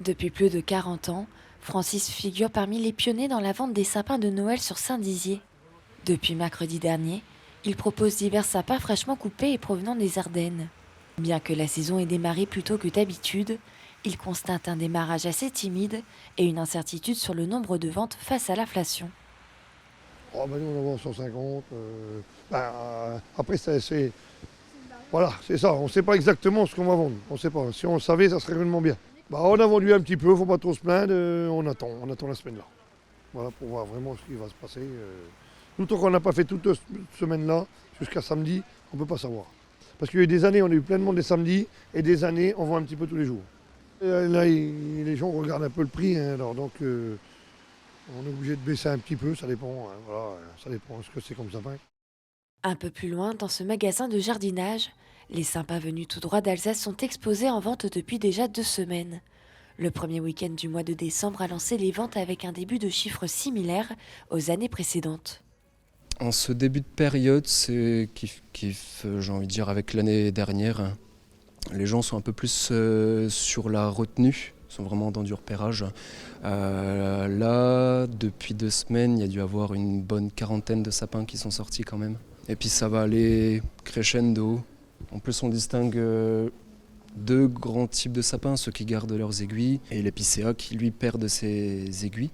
Depuis plus de 40 ans, Francis figure parmi les pionniers dans la vente des sapins de Noël sur Saint-Dizier. Depuis mercredi dernier, il propose divers sapins fraîchement coupés et provenant des Ardennes. Bien que la saison ait démarré plus tôt que d'habitude, il constate un démarrage assez timide et une incertitude sur le nombre de ventes face à l'inflation. Oh, ben nous, on en vend 150. Après, voilà, c'est ça. On ne sait pas exactement ce qu'on va vendre. On ne sait pas. Si on le savait, ça serait réellement bien. On a vendu un petit peu, il ne faut pas trop se plaindre. On attend la semaine là. Voilà, pour voir vraiment ce qui va se passer. Nous, tant qu'on n'a pas fait toute cette semaine-là, jusqu'à samedi, on ne peut pas savoir. Parce qu'il y a eu des années, on a eu plein de monde les samedis, et des années, on vend un petit peu tous les jours. Là, les gens regardent un peu le prix, hein, alors donc on est obligé de baisser un petit peu, ça dépend. Hein, voilà, ça dépend ce que c'est comme sapin. Un peu plus loin, dans ce magasin de jardinage, les sapins venus tout droit d'Alsace sont exposés en vente depuis déjà 2 semaines. Le premier week-end du mois de décembre a lancé les ventes avec un début de chiffres similaires aux années précédentes. En ce début de période, c'est kiff, j'ai envie de dire, avec l'année dernière. Les gens sont un peu plus sur la retenue, sont vraiment dans du repérage. Là, depuis 2 semaines, il y a dû avoir une bonne quarantaine de sapins qui sont sortis quand même. Et puis ça va aller crescendo. En plus, on distingue deux grands types de sapins, ceux qui gardent leurs aiguilles et l'épicéa qui lui perd ses aiguilles.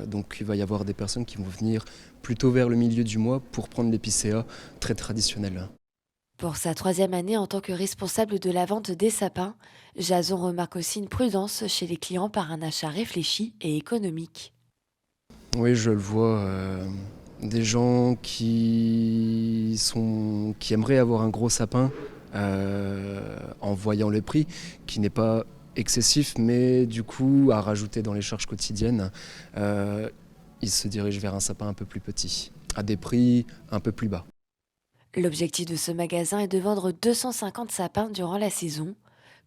Donc il va y avoir des personnes qui vont venir plutôt vers le milieu du mois pour prendre l'épicéa très traditionnel. Pour sa 3e année en tant que responsable de la vente des sapins, Jason remarque aussi une prudence chez les clients par un achat réfléchi et économique. Oui, je le vois. Des gens qui aimeraient avoir un gros sapin en voyant le prix, qui n'est pas excessif, mais du coup, à rajouter dans les charges quotidiennes, ils se dirigent vers un sapin un peu plus petit, à des prix un peu plus bas. L'objectif de ce magasin est de vendre 250 sapins durant la saison.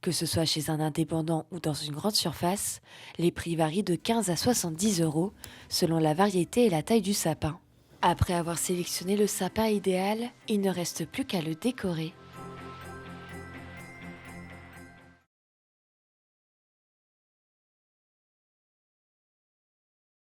Que ce soit chez un indépendant ou dans une grande surface, les prix varient de 15 à 70 euros selon la variété et la taille du sapin. Après avoir sélectionné le sapin idéal, il ne reste plus qu'à le décorer.